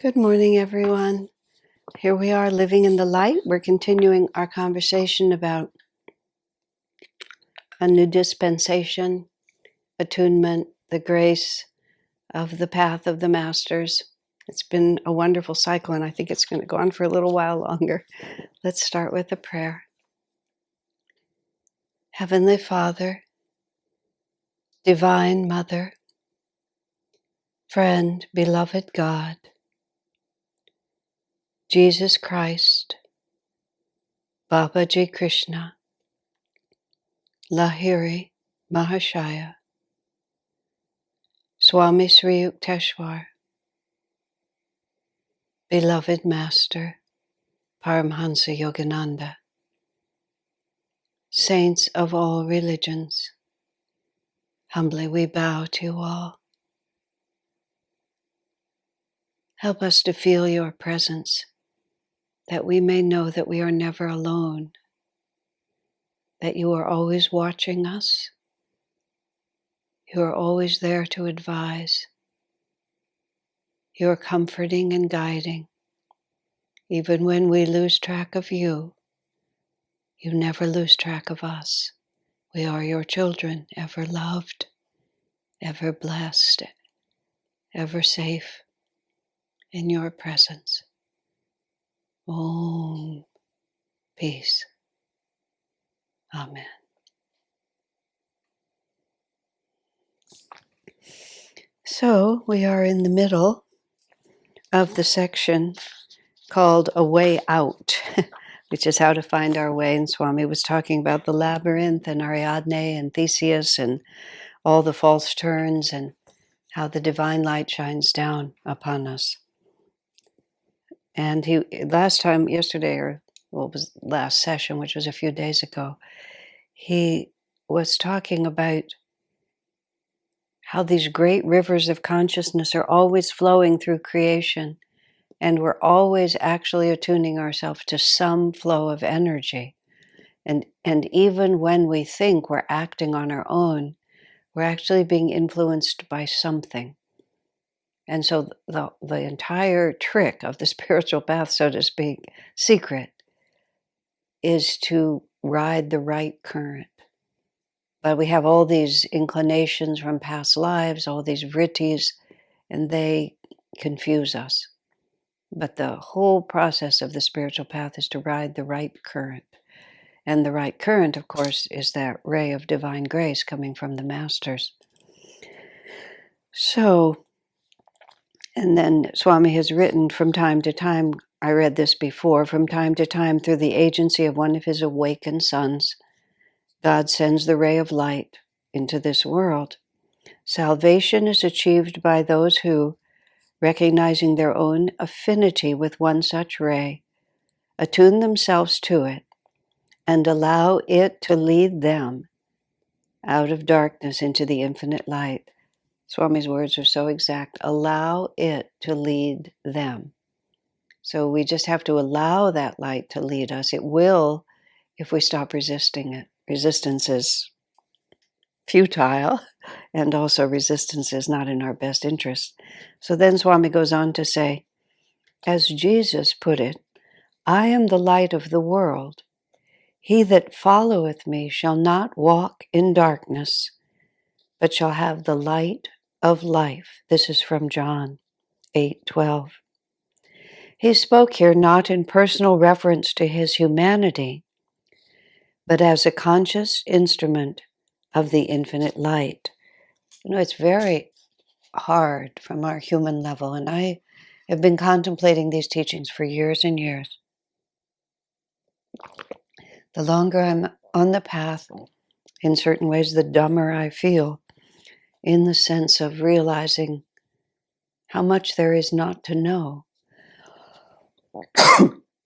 Good morning, everyone. Here we are living in the light. We're continuing our conversation about a new dispensation, attunement, the grace of the path of the masters. It's been a wonderful cycle, and I think it's going to go on for a little while longer. Let's start with a prayer. Heavenly Father, Divine Mother, friend, beloved God, Jesus Christ, Babaji Krishna, Lahiri Mahashaya, Swami Sri Yukteswar, beloved Master, Paramhansa Yogananda, saints of all religions, humbly we bow to you all. Help us to feel your presence, that we may know that we are never alone, that you are always watching us, you are always there to advise, you are comforting and guiding. Even when we lose track of you, you never lose track of us. We are your children, ever loved, ever blessed, ever safe in your presence. Om. Peace. Amen. So we are in the middle of the section called A Way Out, which is how to find our way. And Swami was talking about the labyrinth and Ariadne and Theseus and all the false turns and how the divine light shines down upon us. And he yesterday, or well, it was last session, which was a few days ago, he was talking about how these great rivers of consciousness are always flowing through creation, and we're always actually attuning ourselves to some flow of energy. And even when we think we're acting on our own, we're actually being influenced by something. And so the entire trick of the spiritual path, so to speak, secret, is to ride the right current. But we have all these inclinations from past lives, all these vrittis, and they confuse us. But the whole process of the spiritual path is to ride the right current. And the right current, of course, is that ray of divine grace coming from the masters. So, and then Swami has written from time to time, I read this before, from time to time through the agency of one of his awakened sons, God sends the ray of light into this world. Salvation is achieved by those who, recognizing their own affinity with one such ray, attune themselves to it and allow it to lead them out of darkness into the infinite light. Swami's words are so exact. Allow it to lead them. So we just have to allow that light to lead us. It will if we stop resisting it. Resistance is futile, and also resistance is not in our best interest. So then Swami goes on to say, as Jesus put it, I am the light of the world. He that followeth me shall not walk in darkness, but shall have the light of life. This is from John 8:12. He spoke here not in personal reference to his humanity, but as a conscious instrument of the infinite light. You know, it's very hard from our human level, and I have been contemplating these teachings for years and years. The longer I'm on the path, in certain ways, the dumber I feel, in the sense of realizing how much there is not to know.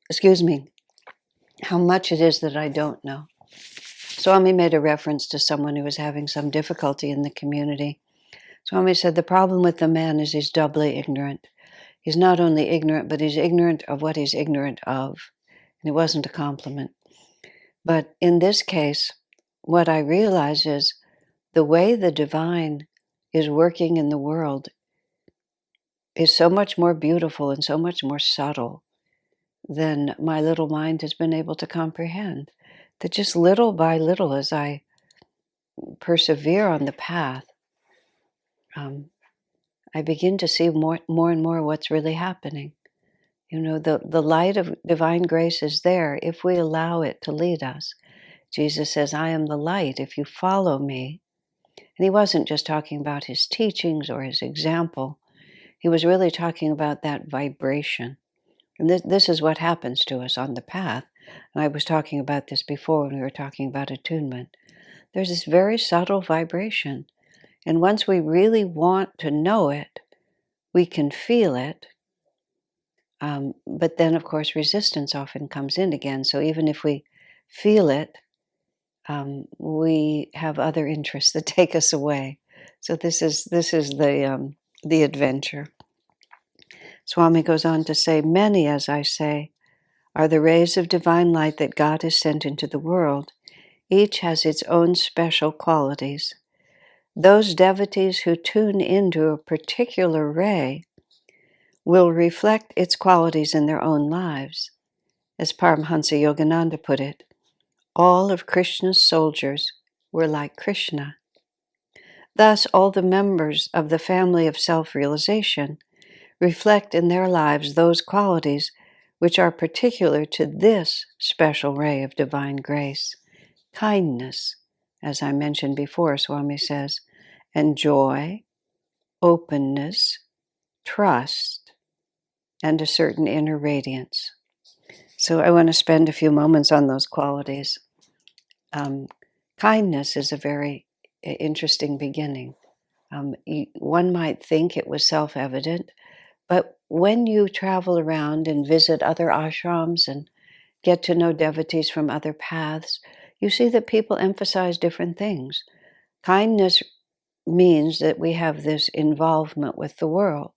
Excuse me, how much it is that I don't know. Swami made a reference to someone who was having some difficulty in the community. Swami said the problem with the man is he's doubly ignorant. He's not only ignorant, but he's ignorant of what he's ignorant of. And it wasn't a compliment. But in this case, what I realize is the way the divine is working in the world is so much more beautiful and so much more subtle than my little mind has been able to comprehend. That just little by little, as I persevere on the path, um, I begin to see more and more what's really happening. You know, the light of divine grace is there if we allow it to lead us. Jesus says, I am the light. If you follow me, and he wasn't just talking about his teachings or his example, he was really talking about that vibration. And this is what happens to us on the path. And I was talking about this before when we were talking about attunement. There's this very subtle vibration. And once we really want to know it, we can feel it. But then, of course, resistance often comes in again. So even if we feel it, we have other interests that take us away. So this is the adventure. Swami goes on to say, many, as I say, are the rays of divine light that God has sent into the world. Each has its own special qualities. Those devotees who tune into a particular ray will reflect its qualities in their own lives. As Paramhansa Yogananda put it, all of Krishna's soldiers were like Krishna. Thus, all the members of the family of self-realization reflect in their lives those qualities which are particular to this special ray of divine grace. Kindness, as I mentioned before, Swami says, and joy, openness, trust, and a certain inner radiance. So I want to spend a few moments on those qualities. Kindness is a very interesting beginning. One might think it was self-evident, but when you travel around and visit other ashrams and get to know devotees from other paths, you see that people emphasize different things. Kindness means that we have this involvement with the world,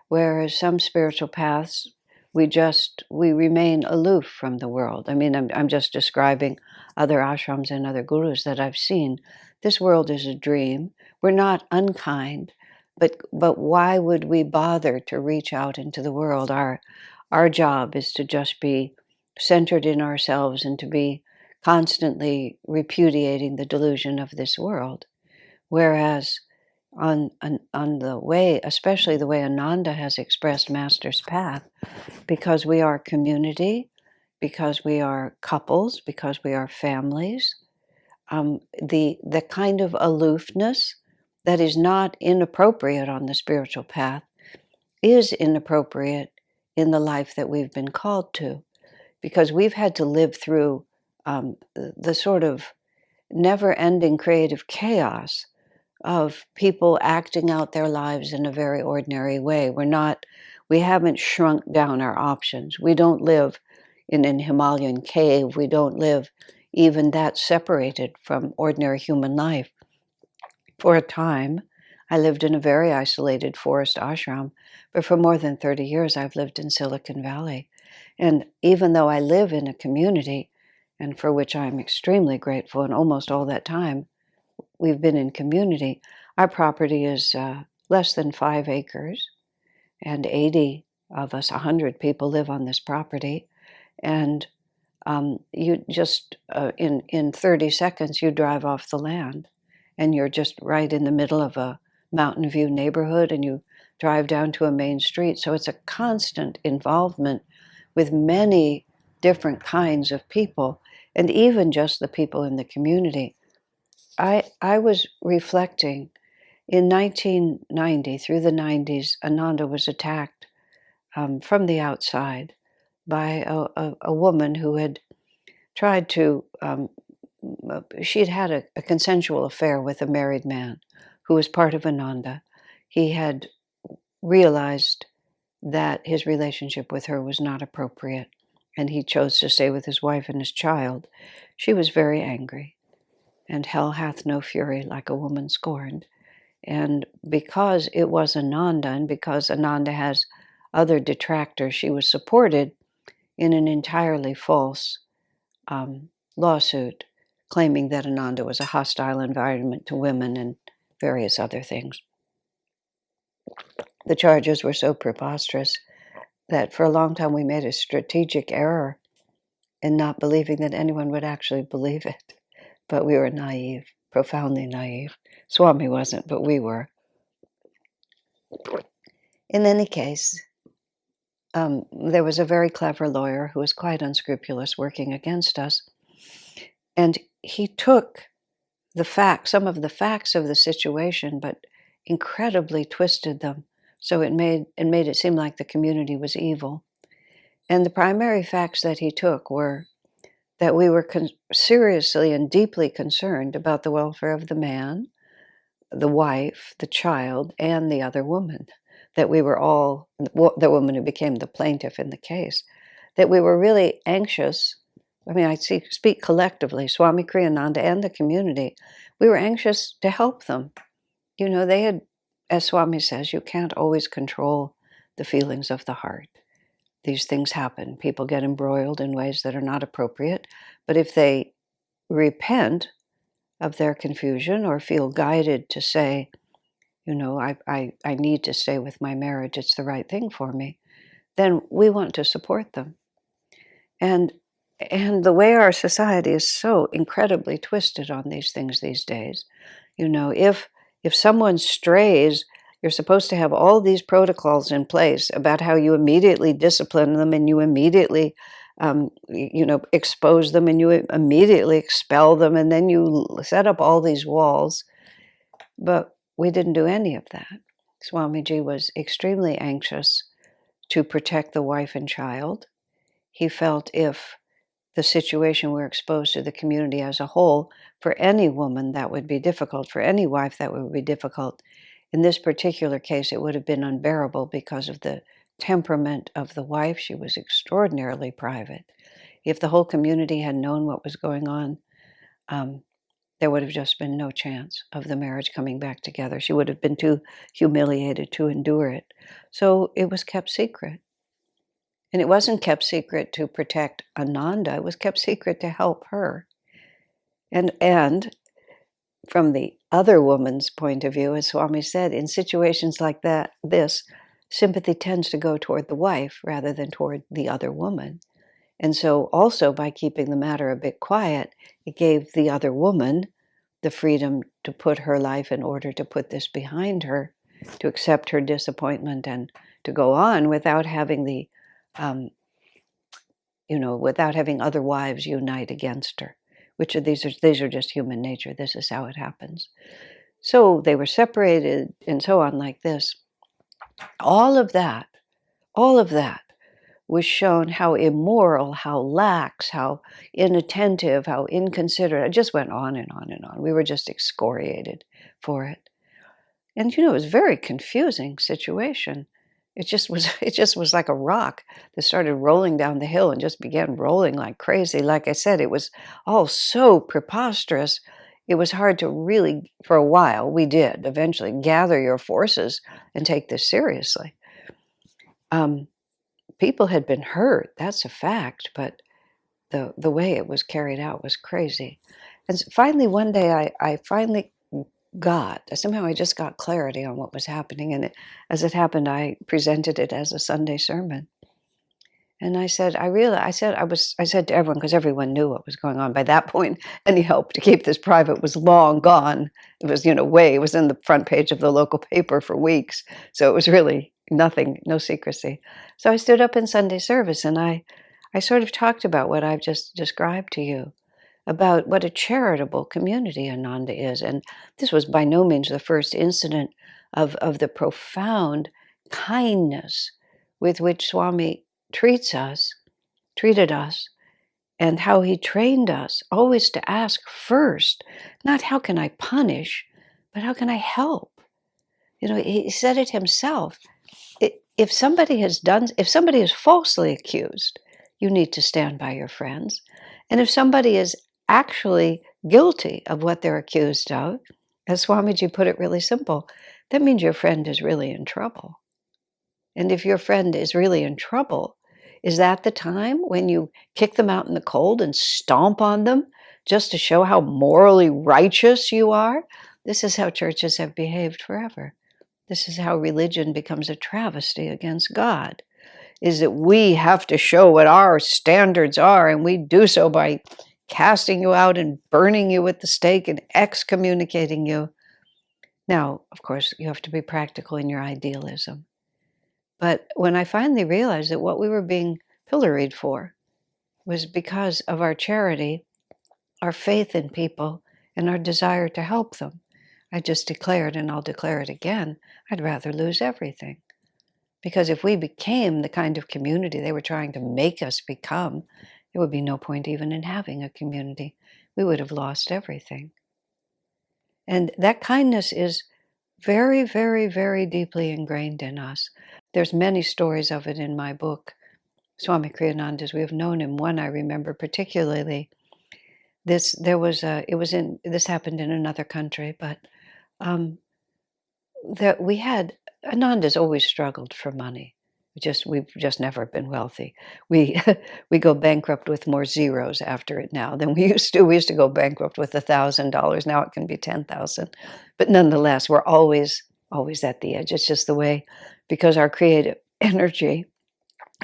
whereas some spiritual paths, we remain aloof from the world. I mean, I'm just describing other ashrams and other gurus that I've seen. This world is a dream. We're not unkind, but why would we bother to reach out into the world? Our job is to just be centered in ourselves and to be constantly repudiating the delusion of this world. Whereas on the way, especially the way Ananda has expressed Master's path, because we are community, because we are couples, because we are families, the kind of aloofness that is not inappropriate on the spiritual path is inappropriate in the life that we've been called to, because we've had to live through the sort of never-ending creative chaos of people acting out their lives in a very ordinary way. We haven't shrunk down our options. We don't live in an Himalayan cave. We don't live even that separated from ordinary human life. For a time, I lived in a very isolated forest ashram, but for more than 30 years, I've lived in Silicon Valley. And even though I live in a community, and for which I'm extremely grateful, and almost all that time, we've been in community. Our property is less than 5 acres, and 80 of us, 100 people live on this property. And you just, in 30 seconds, you drive off the land, and you're just right in the middle of a Mountain View neighborhood, and you drive down to a main street. So it's a constant involvement with many different kinds of people, and even just the people in the community. I was reflecting in 1990, through the 90s, Ananda was attacked from the outside by a woman who had tried to, she had had a consensual affair with a married man who was part of Ananda. He had realized that his relationship with her was not appropriate, and he chose to stay with his wife and his child. She was very angry. And hell hath no fury like a woman scorned. And because it was Ananda, and because Ananda has other detractors, she was supported in an entirely false lawsuit, claiming that Ananda was a hostile environment to women and various other things. the charges were so preposterous that for a long time we made a strategic error in not believing that anyone would actually believe it. But we were naive, profoundly naive. Swami wasn't, but we were. In any case, there was a very clever lawyer who was quite unscrupulous working against us. And he took some of the facts of the situation, but incredibly twisted them. So it made it seem like the community was evil. And the primary facts that he took were that we were seriously and deeply concerned about the welfare of the man, the wife, the child, and the other woman. That we were all, the woman who became the plaintiff in the case, that we were really anxious. I mean, I speak collectively, Swami Kriyananda and the community. We were anxious to help them. You know, they had, as Swami says, you can't always control the feelings of the heart. These things happen. People get embroiled in ways that are not appropriate. But if they repent of their confusion or feel guided to say, you know, I need to stay with my marriage, it's the right thing for me, then we want to support them. And the way our society is so incredibly twisted on these things these days, you know, if someone strays, you're supposed to have all these protocols in place about how you immediately discipline them and you immediately, expose them and you immediately expel them and then you set up all these walls. But we didn't do any of that. Swamiji was extremely anxious to protect the wife and child. He felt if the situation were exposed to the community as a whole, for any woman that would be difficult, for any wife that would be difficult. In this particular case, it would have been unbearable because of the temperament of the wife. She was extraordinarily private. If the whole community had known what was going on, there would have just been no chance of the marriage coming back together. She would have been too humiliated to endure it. So it was kept secret. And it wasn't kept secret to protect Ananda, it was kept secret to help her. And from the other woman's point of view, as Swami said, in situations like this, sympathy tends to go toward the wife rather than toward the other woman. And so also by keeping the matter a bit quiet, it gave the other woman the freedom to put her life in order, to put this behind her, to accept her disappointment and to go on without having the, without having other wives unite against her. These are just human nature. This is how it happens. So they were separated and so on like this. All of that was shown how immoral, how lax, how inattentive, how inconsiderate. It just went on and on and on. We were just excoriated for it. And it was a very confusing situation. It just was like a rock that started rolling down the hill and just began rolling like crazy. Like I said, it was all so preposterous. It was hard to really, for a while, we did eventually gather your forces and take this seriously. People had been hurt, that's a fact, but the way it was carried out was crazy. And finally, one day, I finally somehow I just got clarity on what was happening. And as it happened, I presented it as a Sunday sermon. And I said to everyone, because everyone knew what was going on. By that point, any help to keep this private was long gone. It was, it was in the front page of the local paper for weeks. So it was really nothing, no secrecy. So I stood up in Sunday service and I sort of talked about what I've just described to you, about what a charitable community Ananda is. And this was by no means the first incident of the profound kindness with which Swami treated us, and how he trained us always to ask first, not how can I punish, but how can I help? He said it himself. If somebody is falsely accused, you need to stand by your friends. And if somebody is actually guilty of what they're accused of, as Swamiji put it really simple, that means your friend is really in trouble. And if your friend is really in trouble, is that the time when you kick them out in the cold and stomp on them just to show how morally righteous you are? This is how churches have behaved forever. This is how religion becomes a travesty against God, is that we have to show what our standards are, and we do so by casting you out and burning you at the stake and excommunicating you. Now, of course, you have to be practical in your idealism. But when I finally realized that what we were being pilloried for was because of our charity, our faith in people, and our desire to help them, I just declared, and I'll declare it again, I'd rather lose everything. Because if we became the kind of community they were trying to make us become, there would be no point even in having a community. We would have lost everything. And that kindness is very, very, very deeply ingrained in us. There's many stories of it in my book, Swami Kriyananda's. We have known him. One I remember particularly. This happened in another country, but that we had, Ananda's always struggled for money. We've just never been wealthy. We we go bankrupt with more zeros after it now than we used to. We used to go bankrupt with $1,000. Now it can be 10,000. But nonetheless, we're always at the edge. It's just the way, because our creative energy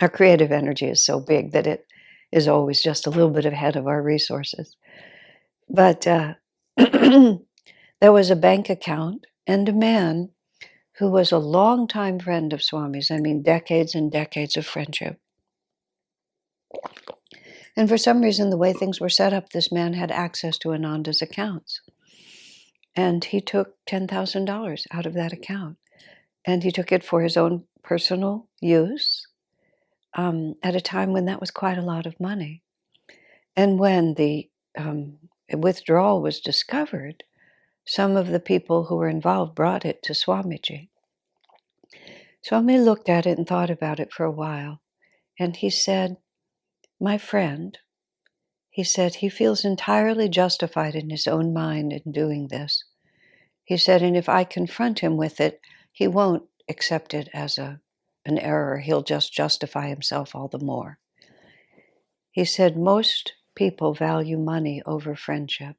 is so big that it is always just a little bit ahead of our resources. But there was a bank account and a man who was a longtime friend of Swami's. I mean, decades and decades of friendship. And for some reason, the way things were set up, this man had access to Ananda's accounts. And he took $10,000 out of that account. And he took it for his own personal use at a time when that was quite a lot of money. And when the withdrawal was discovered, some of the people who were involved brought it to Swamiji. Swami looked at it and thought about it for a while. And he said, my friend, he said, he feels entirely justified in his own mind in doing this. He said, and if I confront him with it, he won't accept it as an error. He'll just justify himself all the more. He said, most people value money over friendship.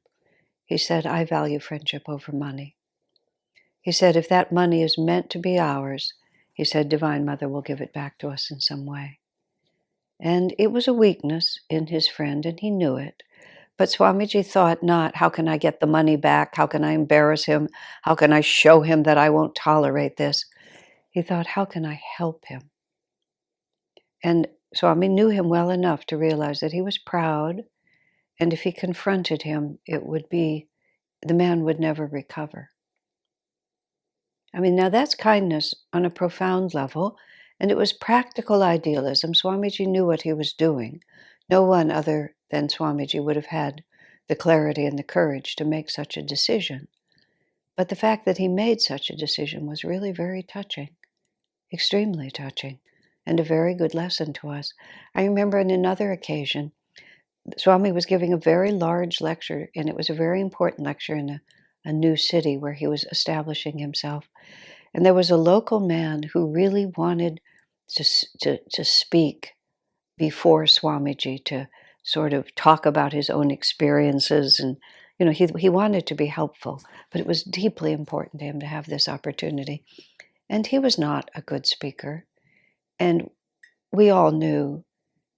He said, I value friendship over money. He said, if that money is meant to be ours, he said, Divine Mother will give it back to us in some way. And it was a weakness in his friend, and he knew it. But Swamiji thought not, how can I get the money back? How can I embarrass him? How can I show him that I won't tolerate this? He thought, how can I help him? And Swami knew him well enough to realize that he was proud, and if he confronted him, the man would never recover. I mean, now that's kindness on a profound level, and it was practical idealism. Swamiji knew what he was doing. No one other than Swamiji would have had the clarity and the courage to make such a decision. But the fact that he made such a decision was really very touching, extremely touching, and a very good lesson to us. I remember on another occasion, Swami was giving a very large lecture, and it was a very important lecture in a new city where he was establishing himself. And there was a local man who really wanted to speak before Swamiji, to sort of talk about his own experiences. And, he wanted to be helpful, but it was deeply important to him to have this opportunity. And he was not a good speaker. And we all knew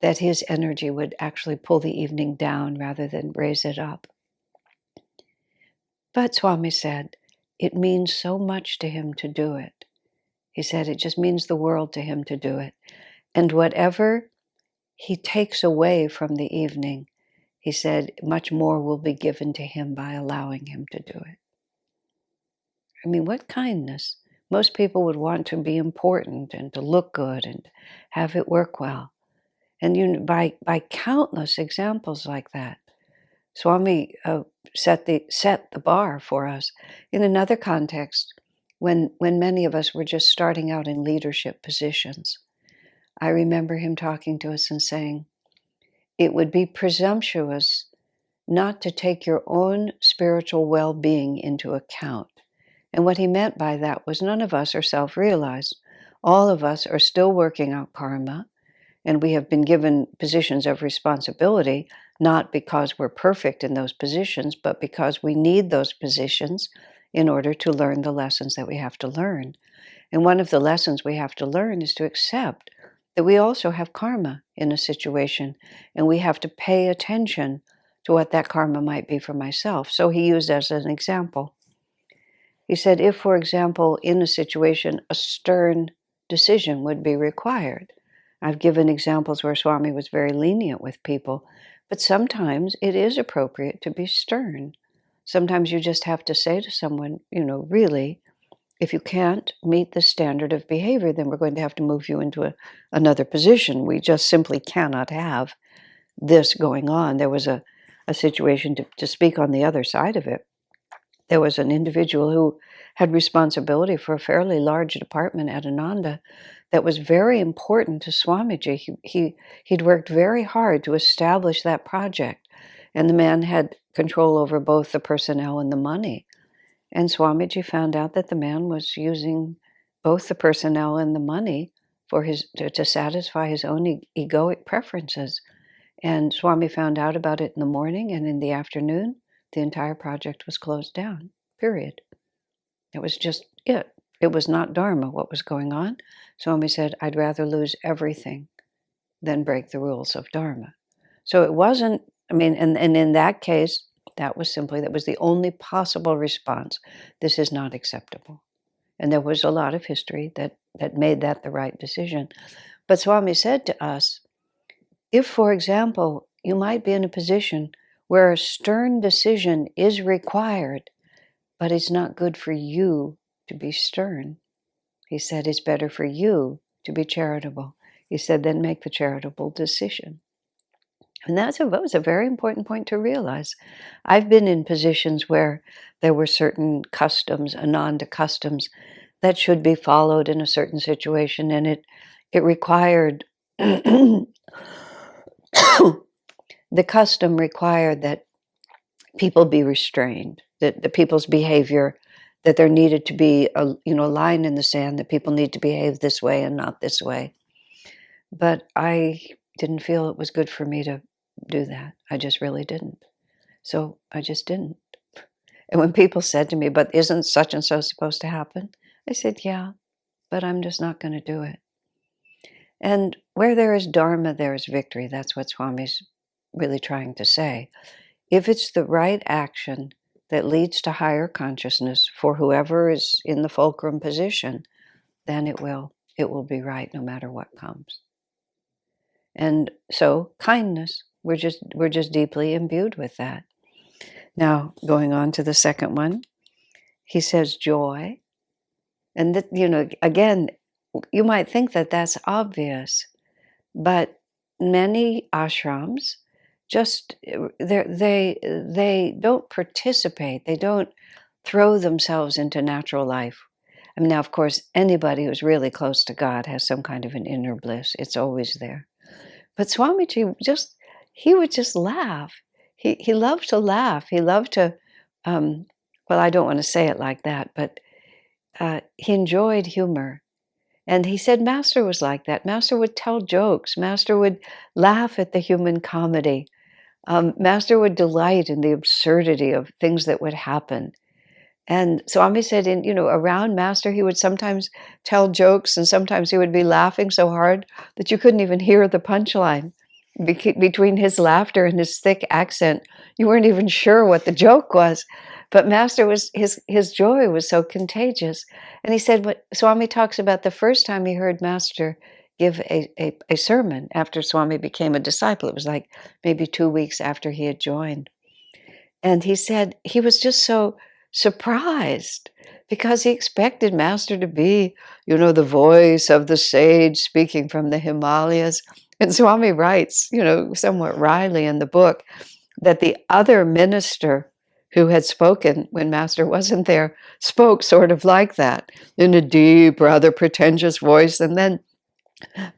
that his energy would actually pull the evening down rather than raise it up. But Swami said, it means so much to him to do it. He said, it just means the world to him to do it. And whatever he takes away from the evening, he said, much more will be given to him by allowing him to do it. I mean, what kindness. Most people would want to be important and to look good and have it work well. And by countless examples like that, Swami set the bar for us. In another context, when many of us were just starting out in leadership positions, I remember him talking to us and saying, it would be presumptuous not to take your own spiritual well-being into account. And what he meant by that was none of us are self-realized. All of us are still working out karma, and we have been given positions of responsibility, not because we're perfect in those positions, but because we need those positions in order to learn the lessons that we have to learn. And one of the lessons we have to learn is to accept that we also have karma in a situation, and we have to pay attention to what that karma might be for myself. So he used as an example. He said, if, for example, in a situation, a stern decision would be required. I've given examples where Swami was very lenient with people, but sometimes it is appropriate to be stern. Sometimes you just have to say to someone, really, if you can't meet the standard of behavior, then we're going to have to move you into another position. We just simply cannot have this going on. There was a situation, to speak on the other side of it. There was an individual who had responsibility for a fairly large department at Ananda that was very important to Swamiji. He'd worked very hard to establish that project, and the man had control over both the personnel and the money. And Swamiji found out that the man was using both the personnel and the money for to satisfy his own egoic preferences. And Swami found out about it in the morning, and in the afternoon, the entire project was closed down, period. It was just it. It was not dharma what was going on. Swami said, I'd rather lose everything than break the rules of dharma. So it wasn't, and in that case, that was the only possible response. This is not acceptable. And there was a lot of history that made that the right decision. But Swami said to us, if, for example, you might be in a position where a stern decision is required, but it's not good for you to be stern. He said it's better for you to be charitable. He said, then make the charitable decision. And that was a very important point to realize. I've been in positions where there were certain customs, Ananda customs, that should be followed in a certain situation, and it required the custom required that people be restrained, that the people's behavior, that there needed to be a line in the sand, that people need to behave this way and not this way. But I didn't feel it was good for me to do that. I just really didn't. So I just didn't. And when people said to me, but isn't such and so supposed to happen? I said, yeah, but I'm just not going to do it. And where there is dharma, there is victory. That's what Swami's really trying to say. If it's the right action that leads to higher consciousness for whoever is in the fulcrum position, then it will be right no matter what comes. And so kindness, we're just deeply imbued with that. Now, going on to the second one, he says joy. And that, again, you might think that that's obvious, but many ashrams just they don't participate. They don't throw themselves into natural life. I mean, now, of course, anybody who's really close to God has some kind of an inner bliss. It's always there. But Swamiji he would just laugh. He loved to laugh. He loved to, well, I don't want to say it like that, but he enjoyed humor. And he said Master was like that. Master would tell jokes. Master would laugh at the human comedy. Master would delight in the absurdity of things that would happen. And Swami said, around Master, he would sometimes tell jokes, and sometimes he would be laughing so hard that you couldn't even hear the punchline. Between his laughter and his thick accent, you weren't even sure what the joke was. But Master his joy was so contagious. And he said, what Swami talks about the first time he heard Master give a sermon after Swami became a disciple. It was like maybe 2 weeks after he had joined. And he said he was just so surprised because he expected Master to be, the voice of the sage speaking from the Himalayas. And Swami writes, somewhat wryly in the book, that the other minister who had spoken when Master wasn't there spoke sort of like that, in a deep, rather pretentious voice. And then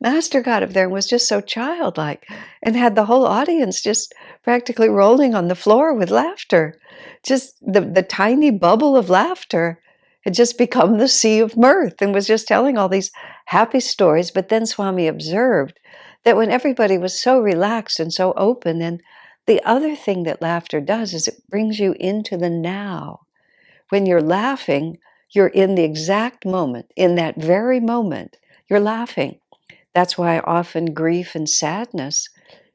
Master got up there and was just so childlike and had the whole audience just practically rolling on the floor with laughter. Just the tiny bubble of laughter had just become the sea of mirth and was just telling all these happy stories. But then Swami observed that when everybody was so relaxed and so open, and the other thing that laughter does is it brings you into the now. When you're laughing, You're in the exact moment, in that very moment, you're laughing. That's why often grief and sadness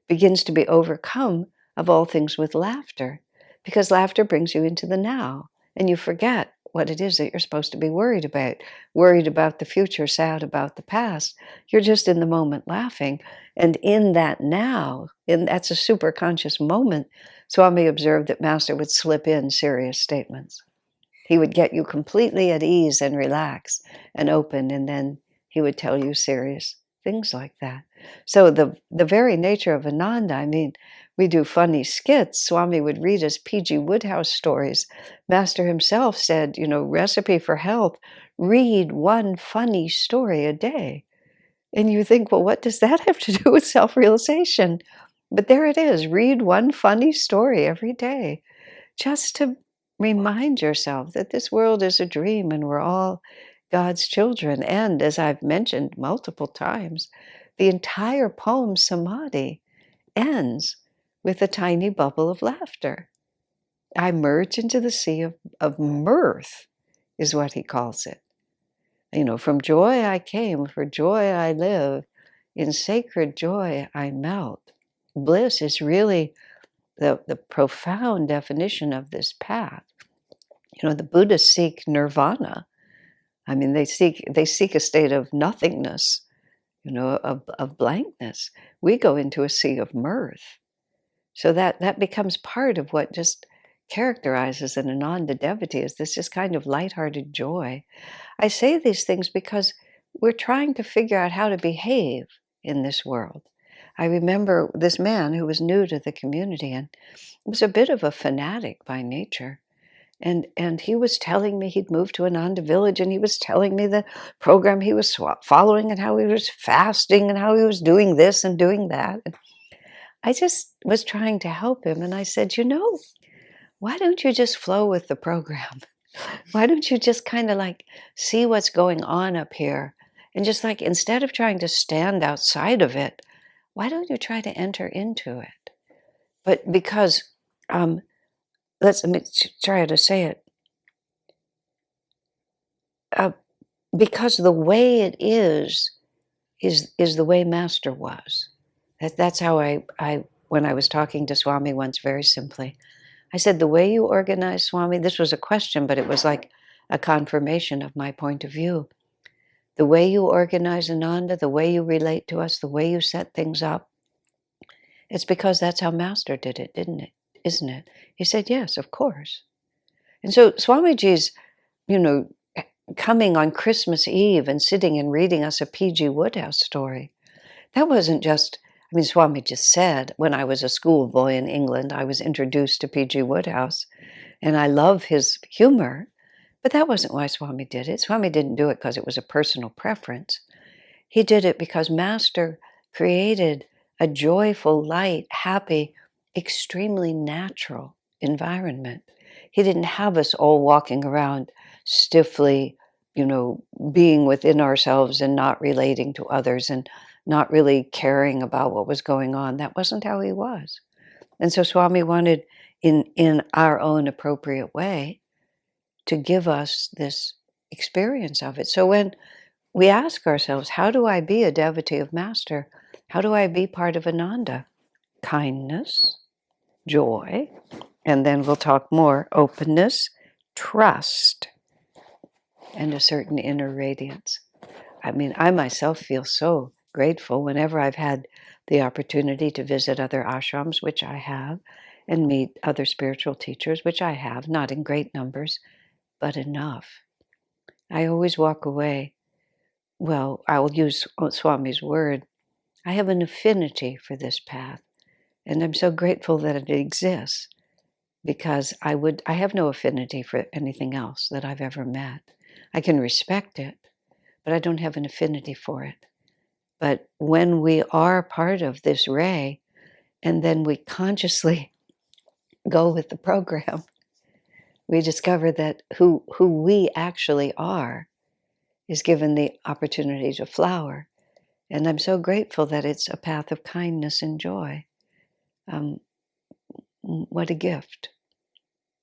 begins to be overcome of all things with laughter, because laughter brings you into the now and you forget what it is that you're supposed to be worried about the future, sad about the past. You're just in the moment laughing. And in that now, that's a super conscious moment, Swami observed that Master would slip in serious statements. He would get you completely at ease and relaxed and open, and then he would tell you serious things like that. So the very nature of Ananda, I mean, we do funny skits. Swami would read us P.G. Wodehouse stories. Master himself said, recipe for health, read one funny story a day. And you think, well, what does that have to do with self-realization? But there it is, read one funny story every day, just to remind yourself that this world is a dream and we're all God's children. And as I've mentioned multiple times, the entire poem Samadhi ends with a tiny bubble of laughter. I merge into the sea of mirth, is what he calls it. From joy I came, for joy I live, in sacred joy I melt. Bliss is really the profound definition of this path. The Buddhists seek nirvana. I mean, they seek a state of nothingness, of blankness. We go into a sea of mirth. So that becomes part of what just characterizes an Ananda devotee, is this just kind of lighthearted joy. I say these things because we're trying to figure out how to behave in this world. I remember this man who was new to the community and was a bit of a fanatic by nature. And he was telling me he'd moved to Ananda village, and he was telling me the program he was following and how he was fasting and how he was doing this and doing that. And I just was trying to help him, and I said, why don't you just flow with the program? Why don't you just kind of like see what's going on up here? And just like, instead of trying to stand outside of it, why don't you try to enter into it? But because, let me try to say it. Because the way it is the way Master was. That's how I when I was talking to Swami once, very simply, I said, the way you organize, Swami, this was a question, but it was like a confirmation of my point of view. The way you organize Ananda, the way you relate to us, the way you set things up, it's because that's how Master did it, didn't it? Isn't it? He said, yes, of course. And so Swamiji's, coming on Christmas Eve and sitting and reading us a P.G. Wodehouse story, that wasn't just, Swami just said, when I was a schoolboy in England, I was introduced to P.G. Wodehouse, and I love his humor, but that wasn't why Swami did it. Swami didn't do it because it was a personal preference. He did it because Master created a joyful, light, happy, extremely natural environment. He didn't have us all walking around stiffly, being within ourselves and not relating to others and not really caring about what was going on. That wasn't how he was. And so Swami wanted, in our own appropriate way, to give us this experience of it. So when we ask ourselves, how do I be a devotee of Master? How do I be part of Ananda? Kindness, joy, and then we'll talk more, openness, trust, and a certain inner radiance. I myself feel so grateful whenever I've had the opportunity to visit other ashrams, which I have, and meet other spiritual teachers, which I have, not in great numbers, but enough. I always walk away. Well, I will use Swami's word. I have an affinity for this path, and I'm so grateful that it exists, because I have no affinity for anything else that I've ever met. I can respect it, but I don't have an affinity for it. But when we are part of this ray, and then we consciously go with the program, we discover that who we actually are is given the opportunity to flower. And I'm so grateful that it's a path of kindness and joy. What a gift.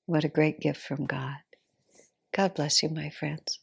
What a great gift from God. God bless you, my friends.